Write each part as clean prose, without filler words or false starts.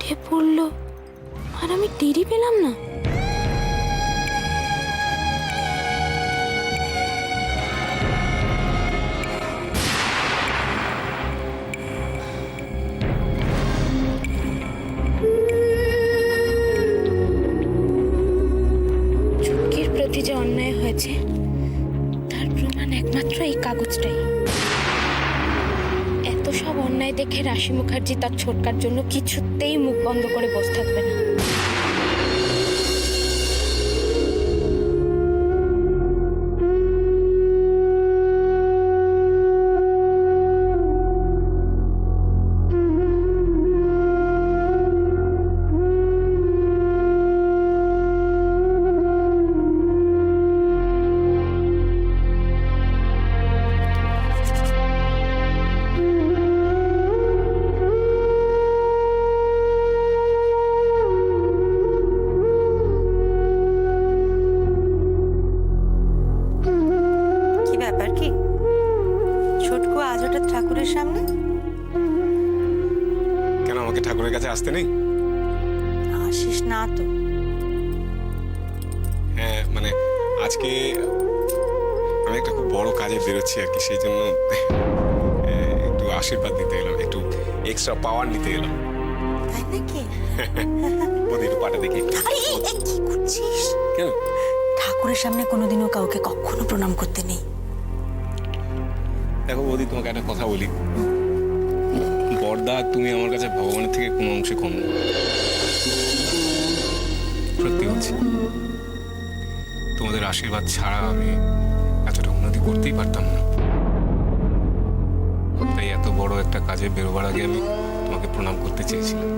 উঠে পড়লো আর আমি টেরই পেলাম না। চুটকির প্রতি যে অন্যায় হয়েছে তার প্রমাণ একমাত্র এই কাগজটাই। এত সব অন্যায় দেখে রাশি মুখার্জি তার ছোটকার জন্য কিছুতেই মুখ বন্ধ করে বসে থাকবে না। ঠাকুরের সামনে কেন? আমাকে ঠাকুরের কাছে আসতে নেই? আসিস না তো? হ্যাঁ, মানে আজকে আমি একটা খুব বড় কাজে বেরোচ্ছি আর কি, সেই জন্য একটু আশীর্বাদ নিতে এলাম, একটু এক্সট্রা পাওয়ার নিতে এলাম। তাই নাকি? বৌদি একটু পাটা দেখি। কি করছিস? কেন? ঠাকুরের সামনে কোনোদিনও কাউকে কখনো প্রণাম করতে নেই। দেখো বৌদি, তোমাকে একটা কথা বলি, বড়দা তুমি আমার কাছে ভগবানের থেকে কোনো অংশে কম না। সত্যি বলছি, তোমাদের আশীর্বাদ ছাড়া আমি এতটা উন্নতি করতেই পারতাম না। তাই এত বড় একটা কাজে বেরোবার আগে আমি তোমাকে প্রণাম করতে চেয়েছিলাম।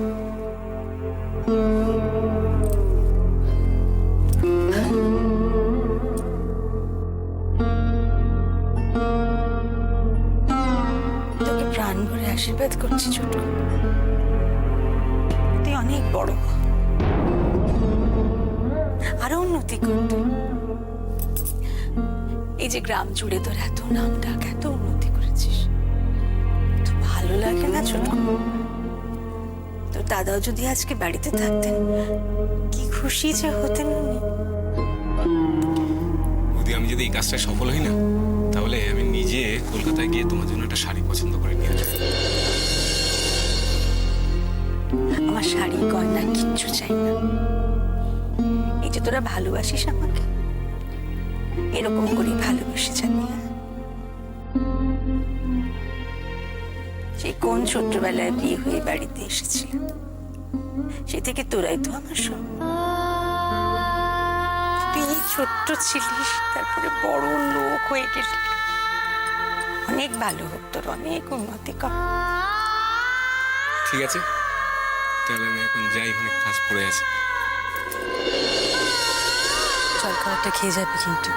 তোকে প্রাণ ভরে আশীর্বাদ করছি ছোট, তুই অনেক বড়, আরো উন্নতি করতে। এই যে গ্রাম জুড়ে তোর এত নাম ডাক, এত উন্নতি করেছিস, তো ভালো লাগে না ছোট? তোর দাদাও যদি আজকে বাড়িতে থাকতেন কি খুশি যে হতেন উনি। বৌদি, আমি যদি এই কাজটা সফল হই না, তাহলে আমি নিজে কলকাতায় গিয়ে তোমার জন্য একটা শাড়ি পছন্দ করে নিয়ে আসবো। আমার শাড়ি গয়না কিচ্ছু চাই না। এই যে তোরা ভালোবাসিস আমাকে, এরকম করে ভালোবেসে যাবি। সেই কোন ছোট্টবেলায় বিয়ে হয়ে বাড়িতে এসেছিলাম, সে থেকে তোরাই তো আমার সব। তুই ছোট্ট ছিলিস, তারপরে বড় লোক হয়ে গেলি। অনেক ভালো হোক তোর, অনেক উন্নতি কর। ঠিক আছে, তাহলে আমি এখন যাই, অনেক কাজ পড়ে আছে। জল খাবারটা খেয়ে যাবি কিন্তু।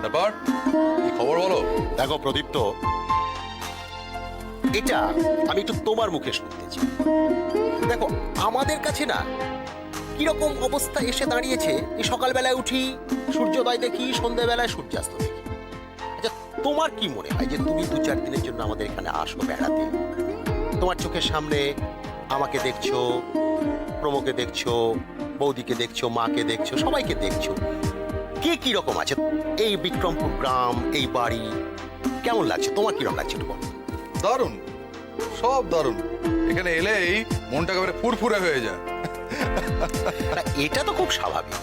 তারপর কি খবর বলো? দেখো প্রদীপ্ত, এটা আমি একটু তোমার মুখে শুনতে চাই। দেখো, আমাদের কাছে না কিরকম অবস্থা এসে দাঁড়িয়েছে, এই সকালবেলায় উঠি, সূর্যোদয় দেখি, সন্ধ্যাবেলায় সূর্যাস্ত দেখি। আচ্ছা, তোমার কি মনে হয় যে তুমি 2-4 দিনের জন্য আমাদের এখানে আসো বেড়াতে? তোমার চোখের সামনে আমাকে দেখছো, প্রমোকে দেখছো, বৌদিকে দেখছো, মাকে দেখছো, সবাইকে দেখছো। কে কি রকম আছে এই বিক্রমপুর গ্রাম, এই বাড়ি কেমন লাগছে? তোমার কিরকম লাগছে একটু বলো। দারুণ, সব দারুণ। এখানে এলেই মনটা একেবারে ফুরফুরে হয়ে যায়। না, এটা তো খুব স্বাভাবিক।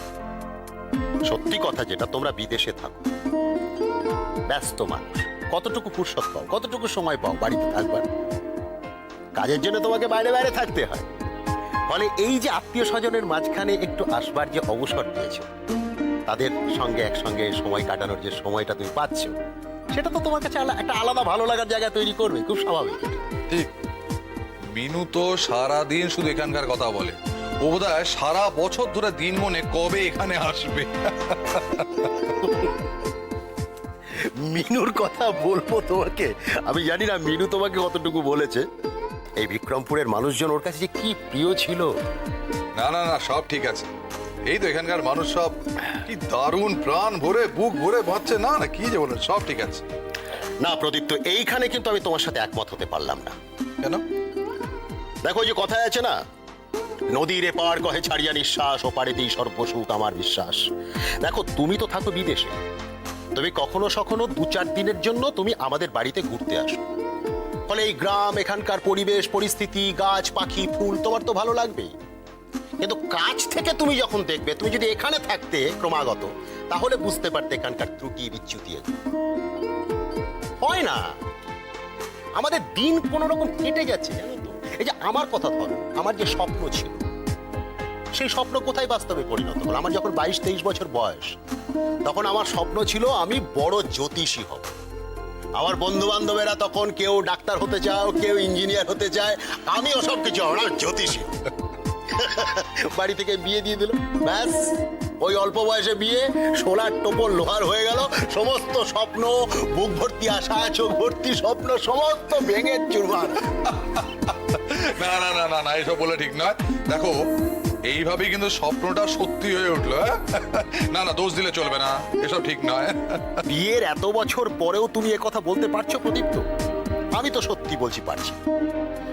সত্যি কথা যেটা, তোমরা বিদেশে থাকো, ব্যস্ত মানুষ, কতটুকু ফুরসত পাও, কতটুকু সময় পাও বাড়িতে থাকবার? কাজের জন্য তোমাকে বাইরে বাইরে থাকতে হয়। ফলে এই যে আত্মীয় স্বজনের মাঝখানে একটু আসবার যে অবসর পেয়েছো, তাদের সঙ্গে একসঙ্গে সময় কাটানোর যে সময়টা তুমি পাচ্ছ, সেটা তো তোমার কাছে একটা আলাদা ভালো লাগার জায়গা তৈরি করবে। খুব স্বাভাবিক। ঠিক, মিনু তো সারাদিন শুধু এখানকার কথা বলে। ও ও বোধহয় সারা বছর ধরে দিন মনে কবে এখানে আসবে। মিনুর কথা বলবো তোমাকে, আমি জানি না মিনু তোমাকে কতটুকু বলেছে। এই বিক্রমপুরের মানুষজন ওর কাছে যে কি প্রিয় ছিল। না না না, সব ঠিক আছে। এই তো এখানকার মানুষ সব কি দারুণ প্রাণ ভরে বুক ভরে বাঁচছে। না না, কি যে বলেন, সব ঠিক আছে। না প্রদীপ্ত, এইখানে কিন্তু আমি তোমার সাথে একমত হতে পারলাম না। কেন? দেখো যে কথায় আছে না, নদীর এপার কহে ছাড়িয়া নিঃশ্বাস, ওপারেতেই সর্বসুখ আমার বিশ্বাস। দেখো তুমি তো থাকো বিদেশে, তুমি কখনো সখনো 2-4 দিনের জন্য তুমি আমাদের বাড়িতে ঘুরতে আসো, ফলে এই গ্রাম, এখানকার পরিবেশ পরিস্থিতি, গাছ পাখি ফুল তোমার তো ভালো লাগবেই। কিন্তু কাছ থেকে তুমি যখন দেখবে, তুমি যদি এখানে থাকতে ক্রমাগত, তাহলে বুঝতে পারতে এখানকার ত্রুটি বিচ্যুতি এগুলো। হয় না, আমাদের দিন কোনো রকম কেটে যাচ্ছে জানো তো। এই যে আমার কথা ধরো, আমার যে স্বপ্ন ছিল, সেই স্বপ্ন কোথায় বাস্তবে পরিণত হলো? আমার যখন 22-23 বছর বয়স, তখন আমার স্বপ্ন ছিল আমি বড় জ্যোতিষী হব। আমার বন্ধু বান্ধবেরা তখন কেউ ডাক্তার হতে চাও, কেউ ইঞ্জিনিয়ার হতে চায়, আমি ওসব কিছু হব না, জ্যোতিষী। বাড়ি থেকে বিয়ে দিয়ে দিল, ব্যাস ওই অল্প বয়সে বিয়ে, সোলার টোপর লোহার হয়ে গেল। সমস্ত স্বপ্ন, বুক ভর্তি আশা, চোখ ভর্তি স্বপ্ন, সমস্ত ভেঙে চুরমার। না না না না না, এসব বলে ঠিক নয়। দেখো এইভাবেই কিন্তু স্বপ্নটা সত্যি হয়ে উঠলো। না না, দোষ দিলে চলবে না, এসব ঠিক নয়। বিয়ের এত বছর পরেও তুমি এ কথা বলতে পারছো প্রদীপ্ত? আমি তো সত্যি বলছি পারছি।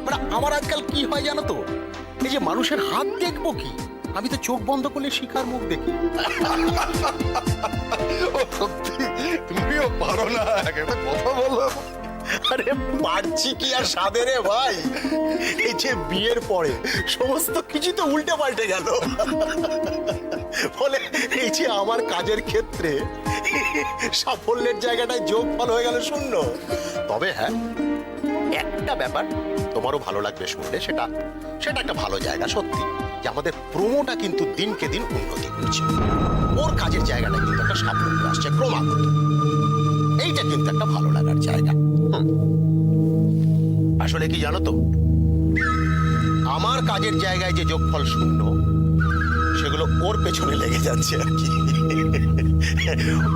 মানে আমার আজকাল কি হয় জানো তো, এই যে মানুষের হাত দেখবো কি, আমি তো চোখ বন্ধ করলে শিখার মুখ দেখি। ও সত্যি, তুমিও পারো না, একটা কথা বলো। আরে পারছি কি আর সাধে রে ভাই, এই যে বিয়ের পরে সমস্ত কিছু তো উল্টে পাল্টে গেল। ফলে এই যে আমার কাজের ক্ষেত্রে সাফল্যের জায়গাটায় যোগফল হয়ে গেল শূন্য। তবে হ্যাঁ, একটা ব্যাপার তোমারও ভালো লাগবে শুনলে, সেটা একটা ভালো জায়গা সত্যি, যে আমাদের প্রোমোটা কিন্তু দিনকে দিন উন্নতি করছে। ওর কাজের জায়গাটা কিন্তু একটা সাফল্য আসছে ক্রমাগত। এইটা কিন্তু একটা ভালো লাগার জায়গা। আসলে কি জানো তো, আমার কাজের জায়গায় যে যোগফল শূন্য, সেগুলো ওর পেছনে লেগে যাচ্ছে আর কি।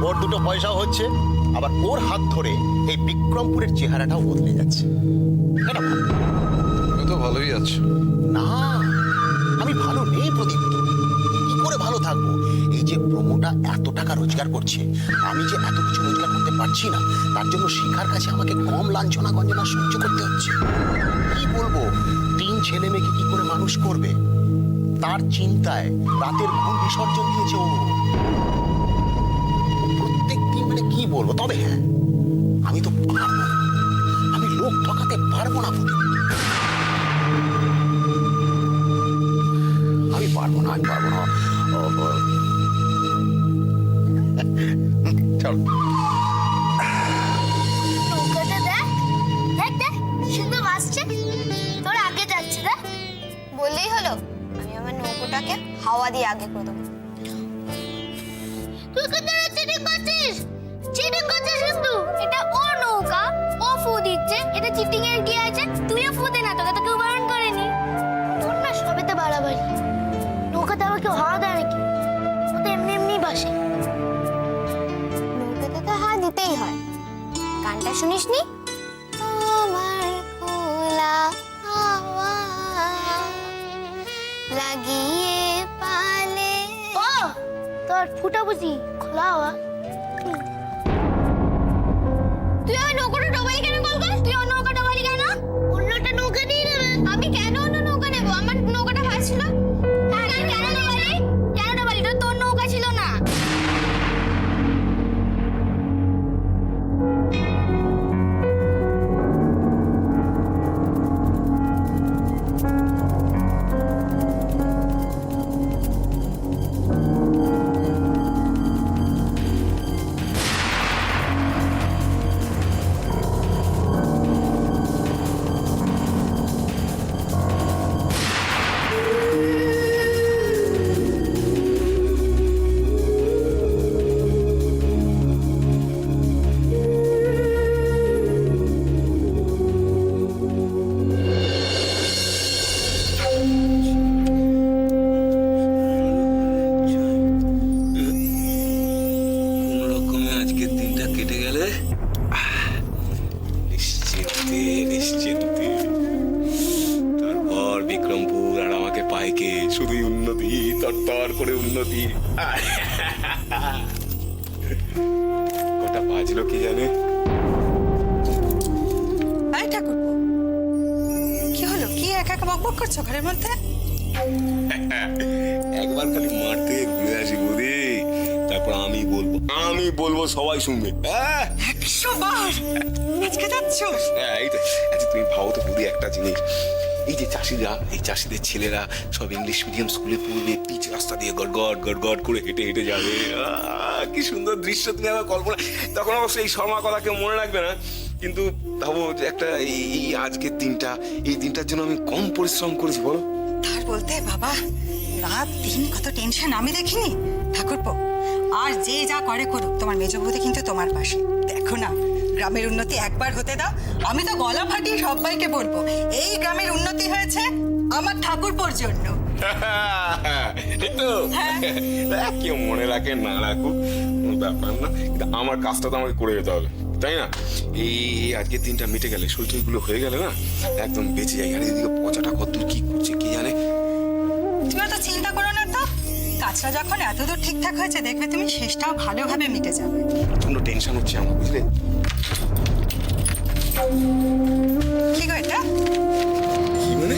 ওর দুটো পয়সাও হচ্ছে, আবার ওর হাত ধরে এই বিক্রমপুরের চেহারাটাও বদলে যাচ্ছে। এটা ভালো। তুমি তো ভালোই আছো। না, আমি ভালো নেই প্রদীপ্ত। কি করে ভালো থাকবো? এই যে প্রমোটা এত টাকা রোজগার করছে, আমি যে এত কিছু রোজগার করতে পারছি না, তার জন্য শিখার কাছে আমাকে কম লাঞ্ছনা গঞ্জনা সহ্য করতে হচ্ছে। কি বলবো, 3 ছেলে মেয়েকে কি করে মানুষ করবে, তার চিন্তায় রাতের ঘুম বিসর্জন দিয়েছে ও। প্রত্যেক দিন মানে কি বলবো। তবে হ্যাঁ, আমি তো পারবো না, আমি লোক ঠকাতে পারবো না প্রদীপ। আমি পারবো না। চল। নৌকাটা দেখ, দেখ সুন্দর ভাসছে। তোর আগে যাচ্ছে, দেখ। বললেই হলো, আমি আমার নৌকোটাকে হাওয়া দিয়ে আগে করে দেবো। তুই কোথায় চিটিং করছিস? চিটিং করছিস কিন্তু। এটা ওর নৌকা, ও ফু দিচ্ছে। এটা চিটিং এর কি আছে? তুইও ফু দে না, তোকে তো কেউ বারণ করেনি। তোর না সবে তো বাড়াবাড়ি। নৌকাতে আবার কেউ হাওয়া দেয় নাকি? ও তো এমনি এমনি ভাসে। নৌকাতে তো হাওয়া দিতেই হয়। গানটা শুনিসনি? তোমার খোলা হাওয়া লাগিয়ে পালে। ও তোর ফুটা বুঝি খোলা হাওয়া। তুই ওই নৌকাটা ডোবালি কেন বলবো? তুই ওই নৌকা ডোবালি কেন? অন্যটা নৌকা নিয়ে নেবে। আমি কেন অন্য নৌকা নেবো? আমার নৌকাটা ভাসছিল। কেন ডোবালি? কেন ডোবালি? এটা তোর নৌকা ছিল না। উন্নতি, তরতর করে উন্নতি। কটা বাজলো কি জানে? আই ঠাকুরপো, কি হলো? কি একা একা বকবক করছো ঘরের মধ্যে? একবার খালি মাঠ থেকে ঘুরে আসি বৌদি, তারপর আমি বলবো সবাই শুনবে। 100 বার আজকে যাচ্ছ? হ্যাঁ, এই তো। আচ্ছা তুমি ভাবো তো বৌদি একটা জিনিস, এই যে চাষিরা, এই চাষিদের ছেলেরা সব ইংলিশ মিডিয়াম স্কুলে পড়বে, পিচ রাস্তা দিয়ে গড় করে হেঁটে হেঁটে যাবে। কি সুন্দর দৃশ্য তুমি আবার কল্পনা। তখন অবশ্য এই শর্মা কথা কেউ মনে রাখবে না, কিন্তু ভাবো যে একটা এই আজকের দিনটা, এই দিনটার জন্য আমি কম পরিশ্রম করেছি বলো। তার বলতে বাবা, রাত দিন কত টেনশন আমি দেখিনি ঠাকুরপো। আর যে যা করে করুক, তোমার মেজ বৌদি কিন্তু তোমার পাশে। দেখো না, গ্রামের উন্নতি একবার হতে দাও। আমি তো গলা ফাটিয়ে সবাইকে বলবো, এই গ্রামের উন্নতি হয়েছে আমার ঠাকুরপোর জন্য। ঠিক তো? কেউ মনে রাখে না রাখুক কোনো ব্যাপার না, কিন্তু আমার কাজটা তো আমাকে করে যেতে হবে, তাই না? এই আজকের দিনটা মিটে গেলে, সইটইগুলো হয়ে গেলে না, একদম বেঁচে যাই। আর এদিকে পচাটা কতদূর কি করছে কি জানে। তুমি তো চিন্তা করো না তো, কাজটা যখন এতদূর ঠিকঠাক হয়েছে, দেখবে তুমি শেষটাও ভালোভাবে মিটে যাবে। কোনো টেনশন হচ্ছে আমার, বুঝলে? কি গো এটা? কি মানে?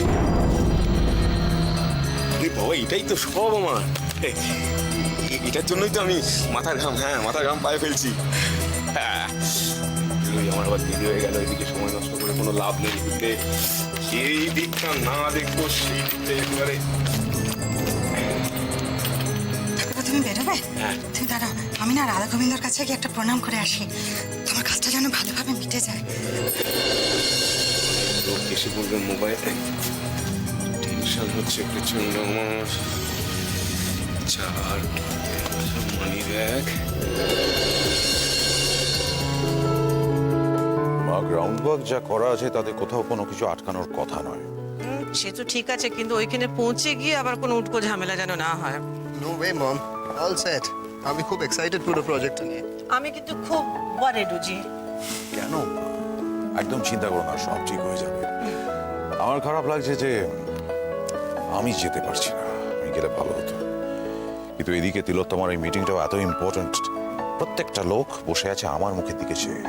বাবা, এটাই তো সব আমার। এটার জন্যই তো আমি মাথার ঘাম পায়ে ফেলছি। আমার আবার দেরি হয়ে গেল, এদিকে সময় নষ্ট করে কোনো লাভ নেই। এদিকে এই দিকটা না দেখবো, সেই দিকটা একেবারে। তুমি বেরোবে? হ্যাঁ। তুমি দাঁড়াও, আমি না রাধা গোবিন্দর কাছে গিয়ে একটা প্রণাম করে আসি। তোমার কাজটা যেন ভালোভাবে মিটে যায়। লোক এসে বলবে মোবাইলে, টেনশন হচ্ছে প্রচন্ড আমার। চার মানি ব্যাগ। গ্রাউন্ড ওয়ার্ক যা করা আছে তাতে কোথাও কোনো কিছু আটকানোর কথা নয়। সে তো ঠিক আছে, কিন্তু ওইখানে পৌঁছে গিয়ে আবার কোনো উটকো ঝামেলা যেন না হয়। নো ওয়ে মম, অল সেট। আমি খুব এক্সাইটেড পুরো প্রজেক্টটা নিয়ে। আমি কিন্তু খুব ওয়ারিড রুজি। কেন? একদম চিন্তা করো না, সব ঠিক হয়ে যাবে। আমার খারাপ লাগছে যে আমি যেতে পারছি না, আমি গেলে ভালো হতো। কিন্তু এদিকে তিলোত্তমার এই মিটিংটাও এত ইম্পর্ট্যান্ট, প্রত্যেকটা লোক বসে আছে আমার মুখের দিকে চেয়ে।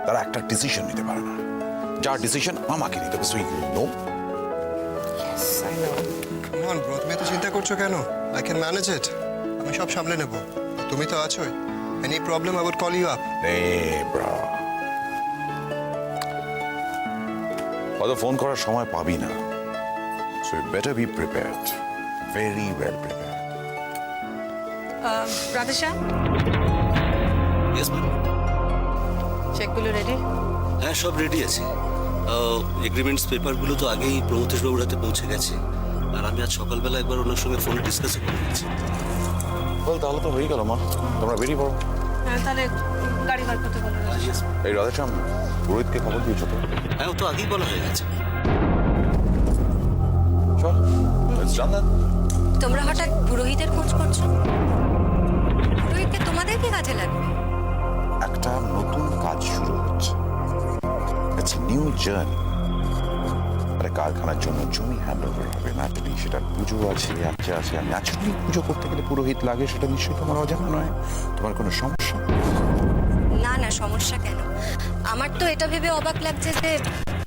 তারা একটা ডিসিশন নিতে পারে না, যার ডিসিশন আমাকে নিতে হবে। So you know. কেমন ব্রো, তুমি তো চিন্তা করছো কেন? I can manage it. আমি সব সামলে নেব। তুমি তো আছোই। Any problem I would call you up. Bro, অত ফোন করার সময় পাবি না। So you better be prepared, very well prepared. Radheshyam, yes ma'am. চেকগুলো রেডি? হ্যাঁ, সব রেডি আছে। এগ্রিমেন্টস পেপারগুলো তো আগেই প্রমথেশবাবুর হাতে পৌঁছে গেছে, আর আমি আজ সকালবেলা একবার ওনার সঙ্গে ফোনে ডিসকাসও করে নিয়েছি। বল, তাহলে তো হয়ে গেল মা, তোমরা বেরিয়ে পড়ো। হ্যাঁ, তাহলে গাড়ি বার করতে বলো। এই রাধেশ্যাম, রোহিতকে খবর দিয়েছো তো? হ্যাঁ, ও তো আগেই বলা হয়ে গেছে। চল, let's done that. তোমরা হঠাৎ পুরোহিতের খোঁজ করছো? পুরোহিতকে তোমাদের কি কাজে লাগবে? একটা নতুন কাজ শুরু হচ্ছে, ইটস নিউ জার্নি। আরে কারখানার জন্য জমি হ্যান্ড ওভার হবে, ন্যাচারালি সেটা পুজো আছে, আচ্ছা আছে। আর ন্যাচারালি পুজো করতে গেলে পুরোহিত লাগে, সেটা নিশ্চয়ই তোমার অজানা নয়। তোমার কোনো সমস্যা? না না, সমস্যা কেন? আমার তো এটা ভেবে অবাক লাগছে যে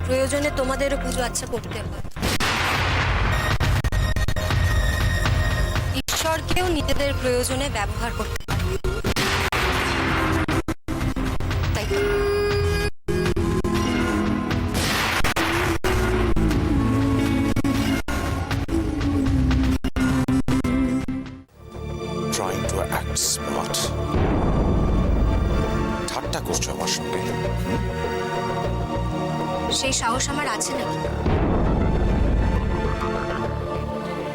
প্রয়োজনে তোমাদেরও পুজো আচ্ছা করতে হয়। ঈশ্বরকেও নিজেদের প্রয়োজনে ব্যবহার করতে পারে, তাই তো? Trying to act smart. ঠাট্টা করছো আমার সঙ্গে? সেই সাহস আমার আছে নাকি?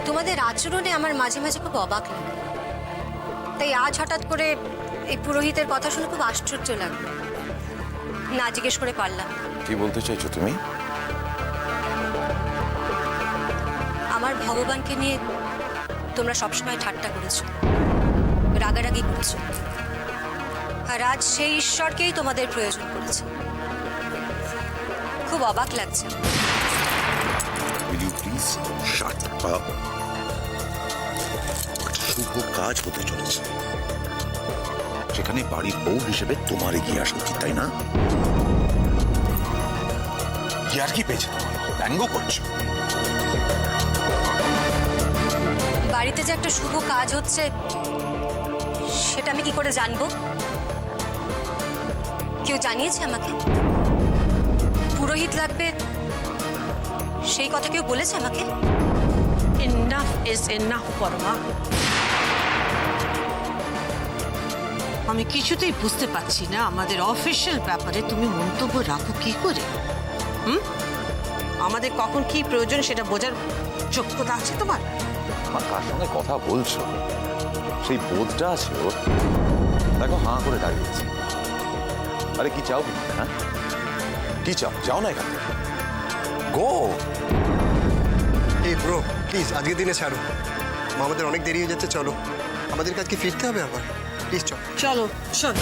তোমাদের আচরণে আমার মাঝে মাঝে খুব অবাক লাগে, তাই আজ হঠাৎ করে এই পুরোহিতের কথা শুনে খুব আশ্চর্য লাগলো। না জিজ্ঞেস করে পারলাম। কি বলতে চাইছো তুমি? আমার ভগবানকে নিয়ে তোমরা সবসময় ঠাট্টা করেছো, রাগারাগি করেছো, আর আজ সেই ঈশ্বরকেই তোমাদের প্রয়োজন পড়েছে। খুব অবাক লাগছে। Will you please shut up? শুভ কাজ হতে চলেছে, সেখানে বাড়ির বউ হিসেবে তোমার এগিয়ে আসা উচিত, তাই না? কি আর কি পেয়েছে তোমার? ব্যঙ্গ করছো? বাড়িতে যে একটা শুভ কাজ হচ্ছে সেটা আমি কি করে জানবো? কেউ জানিয়েছে আমাকে? পুরোহিত লাগবে সেই কথা কেউ বলেছে আমাকে? Enough is enough Parama. আমি কিছুতেই বুঝতে পারছি না আমাদের অফিসিয়াল ব্যাপারে তুমি মন্তব্য রাখো কি করে। আমাদের কখন কি প্রয়োজন সেটা বোঝার যোগ্যতা আছে তোমার? আমার কার সঙ্গে কথা বলছো সেই বোধটা আছে ওর? দেখো হাঁ করে দাঁড়িয়েছে। আরে কি চাও তুমি? হ্যাঁ কি চাও? যাও না এখান থেকে, গো। এই ব্রো প্লিজ আজকের দিনে ছাড়ো, আমাদের অনেক দেরি হয়ে যাচ্ছে, চলো আমাদের কাজকে ফিরতে হবে আবার, প্লিজ চলো। চলো শোন,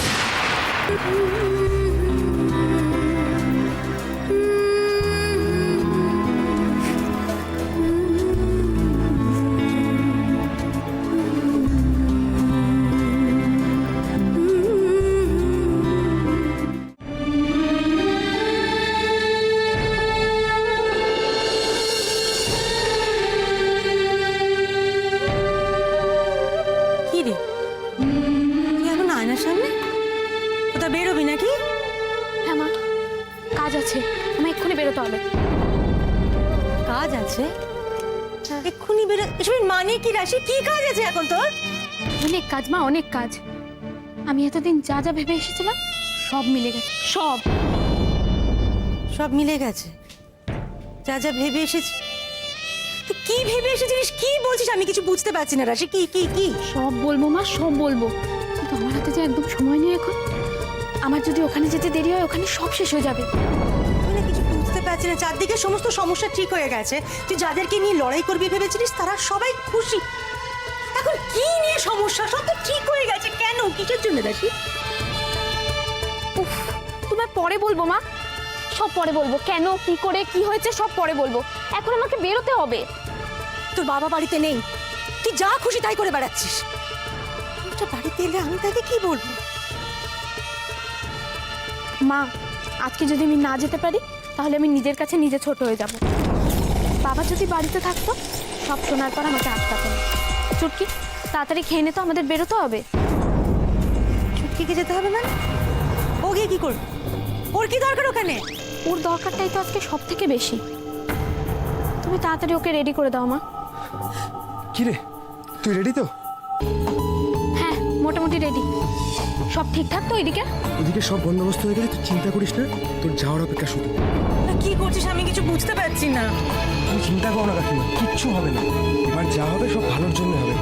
কি রে তুই এখন আয়নার সামনে কোথাও বেরোবি নাকি? হ্যাঁ মা, কাজ আছে, আমার এক্ষুনি বেরোতে হবে। কাজ আছে? এক্ষুনি বেরো? এসবের মানে কি রাশি? কি কাজ আছে এখন তোর? অনেক কাজ মা, অনেক কাজ। আমি এতদিন যা যা ভেবে এসেছিলাম সব মিলে গেছে, সব। সব মিলে গেছে? যা যা ভেবে এসেছি? তুই কি ভেবে এসেছিস? কি বলছিস? আমি কিছু বুঝতে পারছি না রাশি। কি কি কি? সব বলবো মা, সব বলবো, কিন্তু আমার হাতে যে একদম সময় নেই এখন। আমার যদি ওখানে যেতে দেরি হয় ওখানে সব শেষ হয়ে যাবে। আমি না কিছু বুঝতে পারছি না। চারদিকে সমস্ত সমস্যা ঠিক হয়ে গেছে, তুই যাদেরকে নিয়ে লড়াই করবি ভেবেছিলিস তারা সবাই খুশি। এখন কি নিয়ে সমস্যা? সব তো ঠিক হয়ে গেছে, কেন? কিসের জন্য রাশি? উফ, তোমায় পরে বলবো মা, সব পরে বলবো। কেন, কি করে, কি হয়েছে সব পরে বলবো। এখন আমাকে বেরোতে হবে। তোর বাবা বাড়িতে নেই, তুই যা খুশি তাই করে বেড়াচ্ছিস। ওটা বাড়িতে এলে আমি তাকে কি বলবো? মা, আজকে যদি আমি না যেতে পারি তাহলে আমি নিজের কাছে নিজে ছোট হয়ে যাব। বাবা যদি বাড়িতে থাকতো সব শোনার পর আমাকে আটকাতো না। চুটকি, তাড়াতাড়ি খেয়ে নে তো, আমাদের বেরোতে হবে। ছুটকিকে যেতে হবে মানে? ও গিয়ে কি করবে? ওর কি দরকার ওখানে? ওর দরকারটাই তো আজকে সব থেকে বেশি। তুমি তাড়াতাড়ি ওকে রেডি করে দাও মা। কি রে, তুই রেডি তো? হ্যাঁ, মোটামুটি রেডি। সব ঠিকঠাক তো এদিকে? ওদিকে সব বন্দোবস্ত হয়ে গেলে তুই চিন্তা করিস না, তোর যাওয়ার অপেক্ষা শুধু। না, কি করছিস আমি কিছু বুঝতে পারছি না। তুমি চিন্তা করো না কাকিমা, কিচ্ছু হবে না। এবার যা হবে সব ভালোর জন্য হবে।